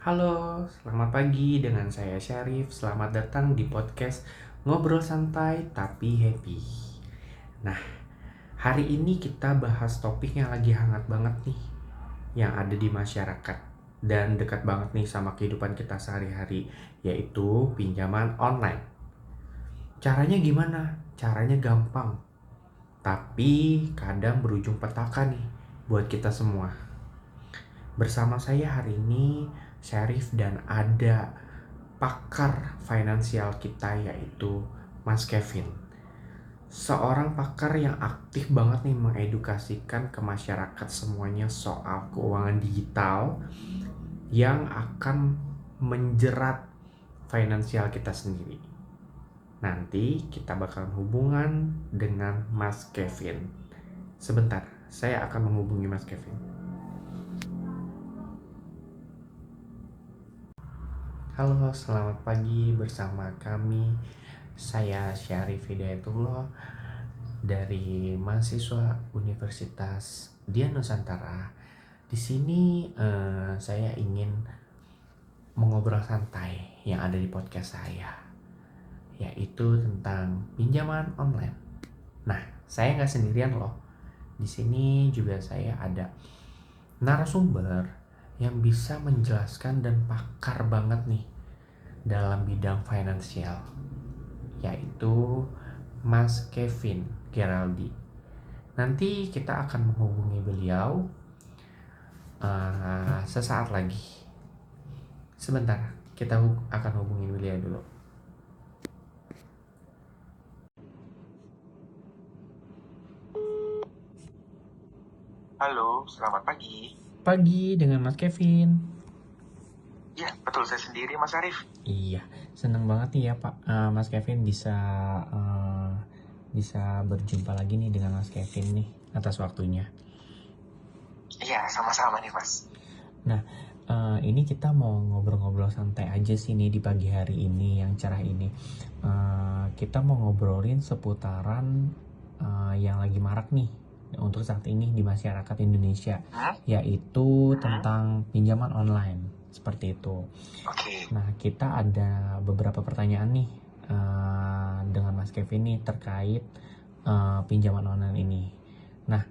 Halo, selamat pagi dengan saya Syarif. Selamat datang di podcast Ngobrol Santai Tapi Happy. Nah, hari ini kita bahas topik yang lagi hangat banget nih, yang ada di masyarakat dan dekat banget nih sama kehidupan kita sehari-hari, yaitu pinjaman online. Caranya gimana? Caranya gampang, tapi kadang berujung petaka nih buat kita semua. Bersama saya hari ini Syarif dan ada pakar finansial kita yaitu Mas Kevin. Seorang pakar yang aktif banget nih mengedukasikan ke masyarakat semuanya soal keuangan digital yang akan menjerat finansial kita sendiri. Nanti kita bakalan hubungan dengan Mas Kevin. Sebentar, saya akan menghubungi Mas Kevin. Halo, selamat pagi bersama kami. Saya Syarif Hidayatullah dari mahasiswa Universitas Dian Nusantara. Di sini saya ingin mengobrol santai yang ada di podcast saya, yaitu tentang pinjaman online. Nah, saya nggak sendirian loh. Di sini juga saya ada narasumber yang bisa menjelaskan dan pakar banget nih dalam bidang finansial, yaitu Mas Kevin Geraldi. Nanti kita akan menghubungi beliau sesaat lagi. Sebentar, kita akan hubungi beliau dulu. Halo, selamat pagi. Pagi dengan Mas Kevin. Ya, betul saya sendiri, Mas Arif. Iya, senang banget nih ya Pak, Mas Kevin bisa berjumpa lagi nih dengan Mas Kevin nih atas waktunya. Iya, sama-sama nih, Mas. Nah, ini kita mau ngobrol-ngobrol santai aja sih nih di pagi hari ini yang cerah ini. Kita mau ngobrolin seputaran yang lagi marak nih untuk saat ini di masyarakat Indonesia, yaitu tentang pinjaman online seperti itu. Oke. Nah, kita ada beberapa pertanyaan nih dengan Mas Kevin nih terkait pinjaman online ini. Nah,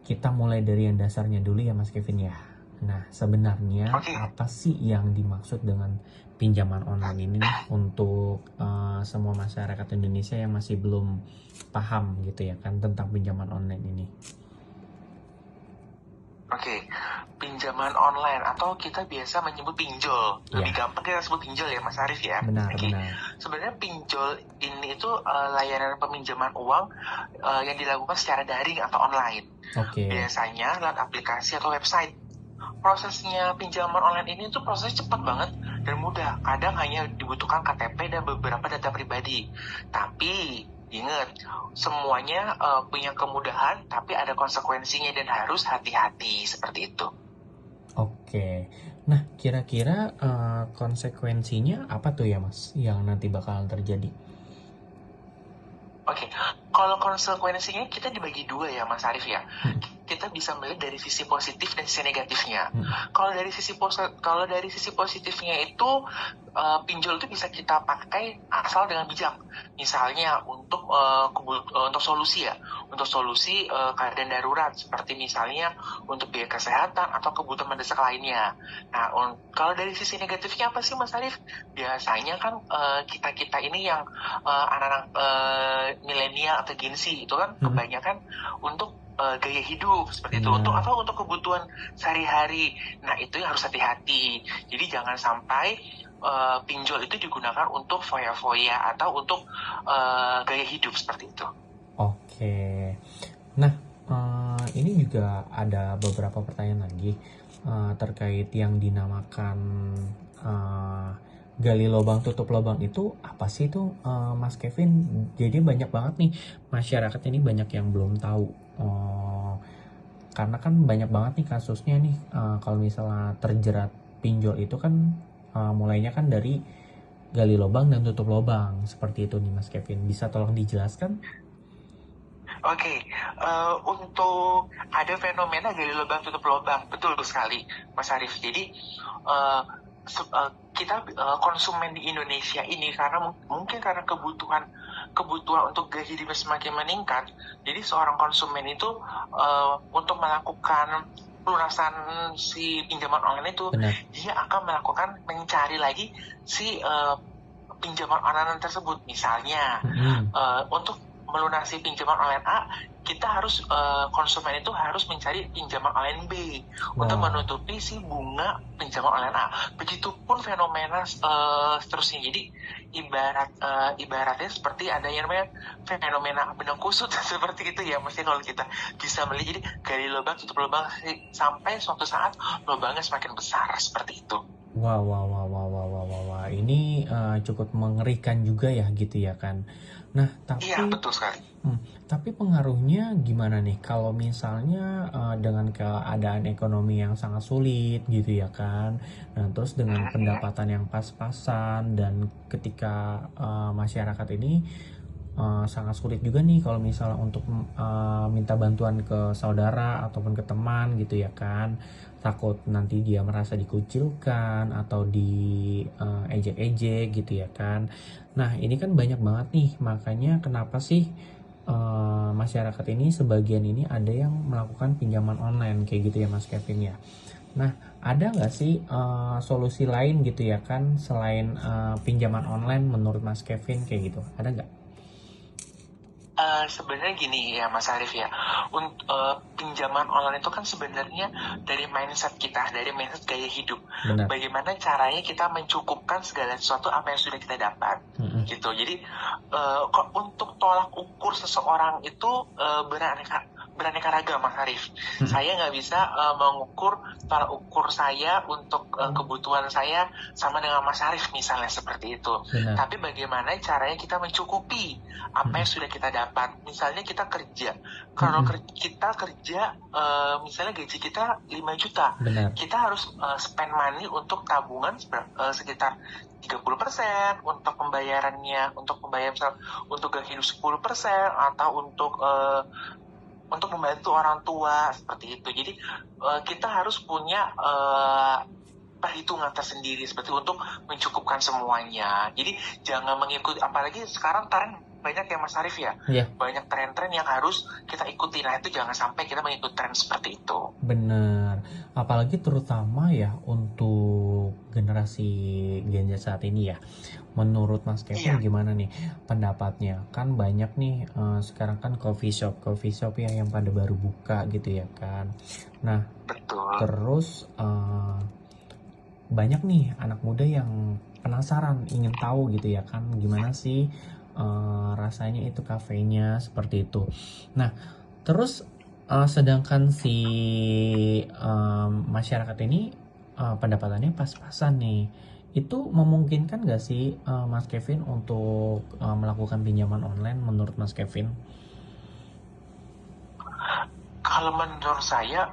kita mulai dari yang dasarnya dulu ya Mas Kevin ya. Nah, sebenarnya apa sih yang dimaksud dengan pinjaman online ini nih untuk semua masyarakat Indonesia yang masih belum paham gitu ya kan tentang pinjaman online ini? Oke, pinjaman online atau kita biasa menyebut pinjol. Lebih gampang kita sebut pinjol ya, Mas Arif ya. Benar. Sebenarnya pinjol ini itu layanan peminjaman uang yang dilakukan secara daring atau online. Biasanya lewat aplikasi atau website. Prosesnya pinjaman online ini tuh prosesnya cepat banget dan mudah. Kadang hanya dibutuhkan KTP dan beberapa data pribadi. Tapi ingat, semuanya punya kemudahan, tapi ada konsekuensinya dan harus hati-hati seperti itu. Oke. Nah, kira-kira konsekuensinya apa tuh ya Mas yang nanti bakalan terjadi? Oke, kalau konsekuensinya kita dibagi dua ya Mas Arif ya. Kita bisa melihat dari sisi positif dan sisi negatifnya. Kalau dari sisi positifnya itu pinjol itu bisa kita pakai asal dengan bijak. Misalnya untuk solusi ya, untuk solusi keadaan darurat seperti misalnya untuk biaya kesehatan atau kebutuhan mendesak lainnya. Nah, kalau dari sisi negatifnya apa sih Mas Arif? Biasanya kan kita ini yang anak-anak milenial atau Gen Z itu kan kebanyakan untuk gaya hidup seperti itu, untuk kebutuhan sehari-hari. Nah, itu yang harus hati-hati. Jadi jangan sampai pinjol itu digunakan untuk foya-foya atau untuk gaya hidup seperti itu. Oke. Nah, ini juga ada beberapa pertanyaan lagi terkait yang dinamakan gali lubang tutup lubang itu apa sih itu Mas Kevin? Jadi banyak banget nih masyarakat ini banyak yang belum tahu. Karena kan banyak banget nih kasusnya nih kalau misalnya terjerat pinjol itu kan mulainya kan dari gali lubang dan tutup lubang seperti itu nih Mas Kevin. Bisa tolong dijelaskan? Oke, untuk ada fenomena gali lubang tutup lubang, betul sekali Mas Arif. Jadi kita konsumen di Indonesia ini karena mungkin karena kebutuhan untuk gaya hidupnya semakin meningkat, jadi seorang konsumen itu untuk melakukan pelunasan si pinjaman online itu, Benar. dia akan mencari lagi si pinjaman online tersebut. Misalnya untuk melunasi pinjaman online A, kita harus konsumen itu harus mencari pinjaman online B untuk menutupi si bunga pinjaman online A. Begitupun fenomena seterusnya. Jadi ibaratnya seperti ada yang namanya fenomena benang kusut seperti itu ya. Mesti kalau kita bisa melihat, jadi gali lubang tutup lubang sampai suatu saat lubangnya semakin besar seperti itu. Wah. Ini cukup mengerikan juga ya gitu ya kan. Nah, tapi Iya, betul sekali. Tapi pengaruhnya gimana nih kalau misalnya dengan keadaan ekonomi yang sangat sulit gitu ya kan. Nah, terus dengan pendapatan yang pas-pasan dan ketika masyarakat ini sangat sulit juga nih kalau misalnya untuk minta bantuan ke saudara ataupun ke teman gitu ya kan. Takut nanti dia merasa dikucilkan atau diejek-ejek gitu ya kan. Nah, ini kan banyak banget nih, makanya kenapa sih masyarakat ini sebagian ini ada yang melakukan pinjaman online kayak gitu ya Mas Kevin ya. Nah, ada nggak sih solusi lain gitu ya kan selain pinjaman online menurut Mas Kevin kayak gitu? Ada nggak? Sebenarnya gini ya Mas Arif ya, pinjaman online itu kan sebenarnya dari mindset kita, dari mindset gaya hidup. Benar. Bagaimana caranya kita mencukupkan segala sesuatu apa yang sudah kita dapat, gitu. Jadi untuk tolak ukur seseorang itu beraneka ragam Mas Arif. Saya nggak bisa mengukur tolak ukur saya untuk kebutuhan saya sama dengan Mas Arif misalnya seperti itu. Benar. Tapi bagaimana caranya kita mencukupi apa yang sudah kita dapat. Misalnya kita kerja, kalau kita kerja misalnya gaji kita 5 juta, Benar. kita harus spend money untuk tabungan sekitar 30% untuk pembayarannya, untuk membayar misal untuk gaya hidup 10% atau untuk membantu orang tua seperti itu. Jadi kita harus punya perhitungan tersendiri seperti untuk mencukupkan semuanya. Jadi jangan mengikuti, apalagi sekarang tren banyak ya Mas Arif ya. Iya. Banyak tren-tren yang harus kita ikuti. Nah itu jangan sampai kita mengikuti tren seperti itu. Benar. Apalagi terutama ya untuk generasi Gen Z saat ini ya. Menurut Mas Kevin gimana nih pendapatnya? Kan banyak nih sekarang kan coffee shop ya yang pada baru buka gitu ya kan. Nah, betul. Terus banyak nih anak muda yang penasaran, ingin tahu gitu ya kan gimana sih rasanya itu kafenya seperti itu. Nah, terus sedangkan si masyarakat ini pendapatannya pas-pasan nih, itu memungkinkan gak sih Mas Kevin untuk melakukan pinjaman online menurut Mas Kevin? Kalau menurut saya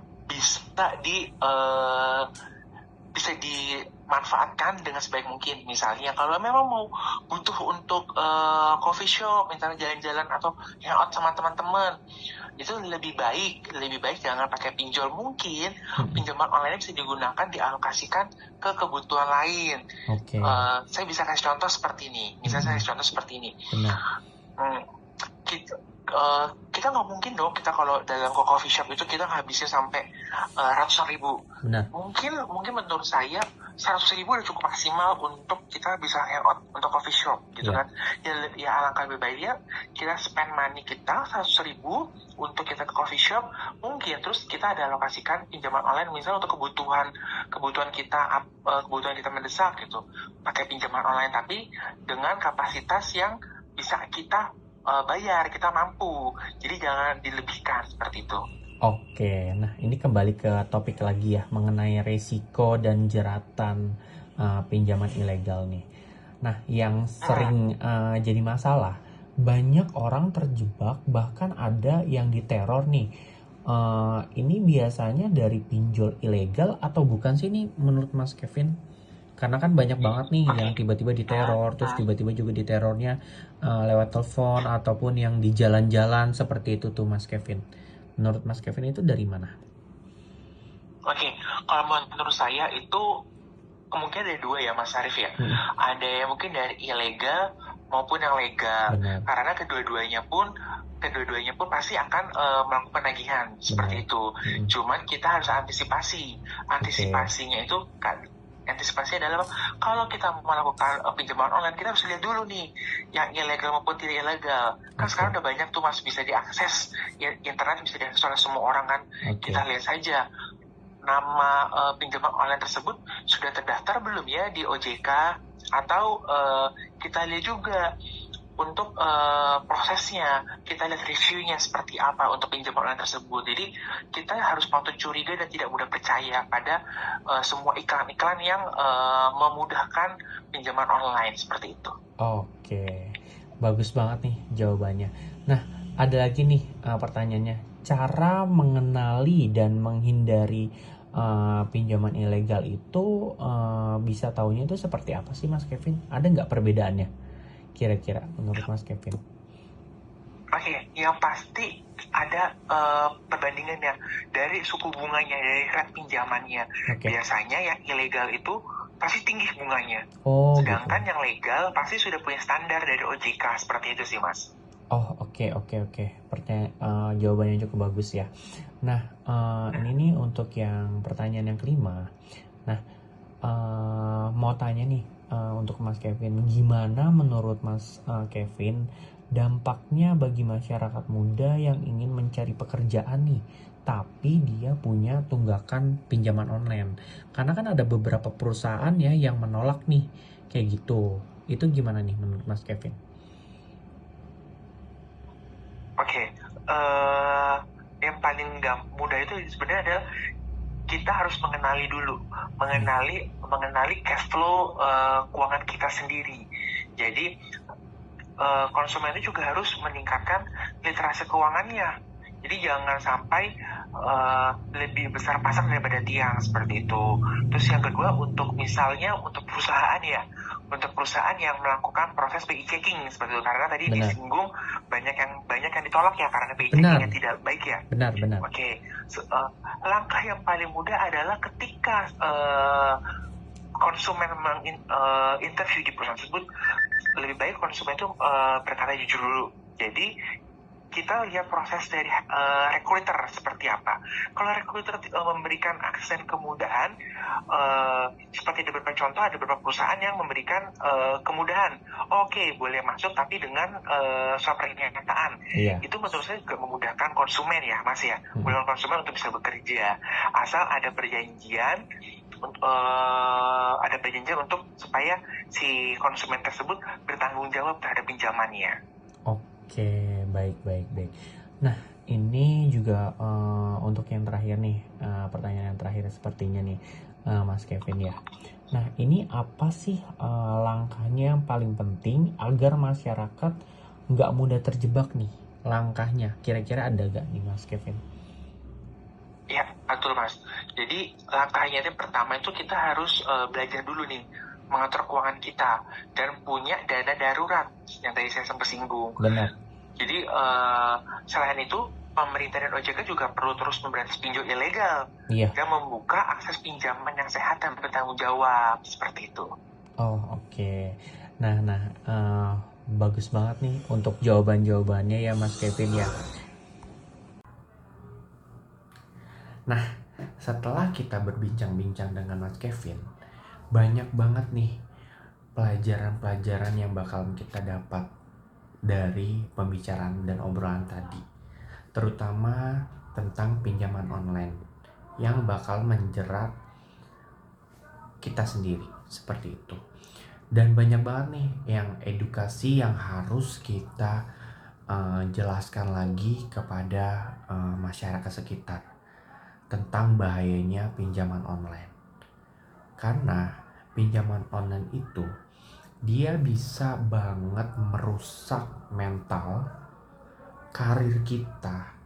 bisa dimanfaatkan dengan sebaik mungkin. Misalnya kalau memang mau butuh untuk coffee shop, misalnya jalan-jalan atau hangout sama teman-teman, itu lebih baik jangan pakai pinjol. Mungkin pinjaman online bisa digunakan dialokasikan ke kebutuhan lain. Oke. Saya bisa kasih contoh seperti ini. Misalnya saya kasih contoh seperti ini. Benar. Kita nggak mungkin dong kita kalau dalam coffee shop itu kita ngabisin sampai ratusan ribu. Benar. Mungkin menurut saya 100.000 udah cukup maksimal untuk kita bisa hangout untuk coffee shop gitu kan. Ya alangkah lebih baiknya kita spend money kita 100.000 untuk kita ke coffee shop, mungkin terus kita ada alokasikan pinjaman online misalnya untuk kebutuhan kita mendesak gitu, pakai pinjaman online tapi dengan kapasitas yang bisa kita bayar, kita mampu. Jadi jangan dilebihkan seperti itu. Oke, nah ini kembali ke topik lagi ya mengenai resiko dan jeratan pinjaman ilegal nih. Nah, yang sering jadi masalah, banyak orang terjebak, bahkan ada yang diteror nih. Ini biasanya dari pinjol ilegal atau bukan sih nih menurut Mas Kevin? Karena kan banyak banget nih yang tiba-tiba diteror, terus tiba-tiba juga diterornya lewat telepon ataupun yang di jalan-jalan seperti itu tuh Mas Kevin. Menurut Mas Kevin itu dari mana? Oke, kalau menurut saya itu kemungkinan ada dua ya Mas Arif ya. Hmm. Ada yang mungkin dari ilegal maupun yang legal. Benar. Karena kedua-duanya pun pasti akan melakukan penagihan seperti itu. Cuman kita harus antisipasi. Antisipasinya itu antisipasi adalah kalau kita melakukan pinjaman online, kita harus lihat dulu nih yang ilegal maupun tidak ilegal. Kan sekarang udah banyak tuh Mas, bisa diakses internet, bisa diakses oleh semua orang kan. Kita lihat saja nama pinjaman online tersebut sudah terdaftar belum ya di OJK, atau kita lihat juga untuk prosesnya, kita lihat reviewnya seperti apa untuk pinjaman online tersebut. Jadi kita harus patut curiga dan tidak mudah percaya pada semua iklan-iklan yang memudahkan pinjaman online seperti itu. Oke, bagus banget nih jawabannya. Nah, ada lagi nih pertanyaannya, cara mengenali dan menghindari pinjaman ilegal itu bisa taunya itu seperti apa sih Mas Kevin? Ada nggak perbedaannya kira-kira menurut Mas Kevin? Oke, yang pasti ada perbandingannya dari suku bunganya, dari rate pinjamannya. Biasanya yang ilegal itu pasti tinggi bunganya. Sedangkan yang legal pasti sudah punya standar dari OJK, seperti itu sih Mas. Oke. Jawabannya cukup bagus ya. Nah, ini nih untuk yang pertanyaan yang kelima. Nah, mau tanya nih untuk Mas Kevin, gimana menurut Mas Kevin dampaknya bagi masyarakat muda yang ingin mencari pekerjaan nih, tapi dia punya tunggakan pinjaman online? Karena kan ada beberapa perusahaan ya yang menolak nih kayak gitu. Itu gimana nih menurut Mas Kevin? Oke, yang paling mudah itu sebenarnya adalah kita harus mengenali dulu, mengenali cash flow keuangan kita sendiri. Jadi konsumen itu juga harus meningkatkan literasi keuangannya. Jadi jangan sampai lebih besar pasak daripada tiang, seperti itu. Terus yang kedua, untuk misalnya untuk perusahaan ya, untuk perusahaan yang melakukan proses BI checking seperti itu, karena tadi disinggung banyak yang ditolak ya karena BI checking yang tidak baik ya. Benar. Oke, langkah yang paling mudah adalah ketika konsumen interview di perusahaan tersebut, lebih baik konsumen itu berkata jujur dulu. Jadi kita lihat proses dari recruiter seperti apa. Kalau recruiter memberikan akses dan kemudahan, seperti ada beberapa contoh, ada beberapa perusahaan yang memberikan kemudahan. Oke, boleh masuk tapi dengan surat pernyataan. Itu menurut saya juga memudahkan konsumen ya Mas ya. Memudahkan konsumen untuk bisa bekerja. Asal ada perjanjian untuk supaya si konsumen tersebut bertanggung jawab terhadap pinjamannya. Oke, baik. Nah, ini juga untuk yang terakhir nih, pertanyaan yang terakhir sepertinya nih, Mas Kevin ya. Nah, ini apa sih langkahnya yang paling penting agar masyarakat nggak mudah terjebak nih? Langkahnya, kira-kira ada nggak nih Mas Kevin? Ya, betul Mas. Jadi langkahnya yang pertama itu kita harus belajar dulu nih, mengatur keuangan kita dan punya dana darurat yang tadi saya sempat singgung. Benar. Jadi selain itu, pemerintah dan OJK juga perlu terus memberantas pinjol ilegal dan membuka akses pinjaman yang sehat dan bertanggung jawab, seperti itu. Oke. Nah, bagus banget nih untuk jawabannya ya Mas Kevin ya. Nah, setelah kita berbincang-bincang dengan Mas Kevin, banyak banget nih pelajaran-pelajaran yang bakal kita dapat dari pembicaraan dan obrolan tadi, terutama tentang pinjaman online yang bakal menjerat kita sendiri, seperti itu. Dan banyak banget nih yang edukasi yang harus kita jelaskan lagi kepada masyarakat sekitar tentang bahayanya pinjaman online. Karena pinjaman online itu dia bisa banget merusak mental, karir kita,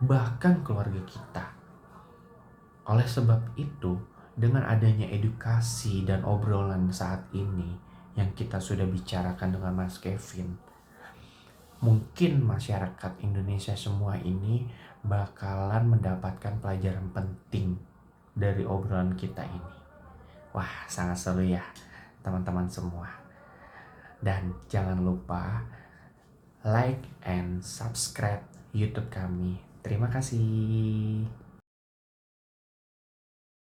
bahkan keluarga kita. Oleh sebab itu, dengan adanya edukasi dan obrolan saat ini yang kita sudah bicarakan dengan Mas Kevin, mungkin masyarakat Indonesia semua ini bakalan mendapatkan pelajaran penting dari obrolan kita ini. Wah, sangat seru ya teman-teman semua. Dan jangan lupa like and subscribe YouTube kami. Terima kasih.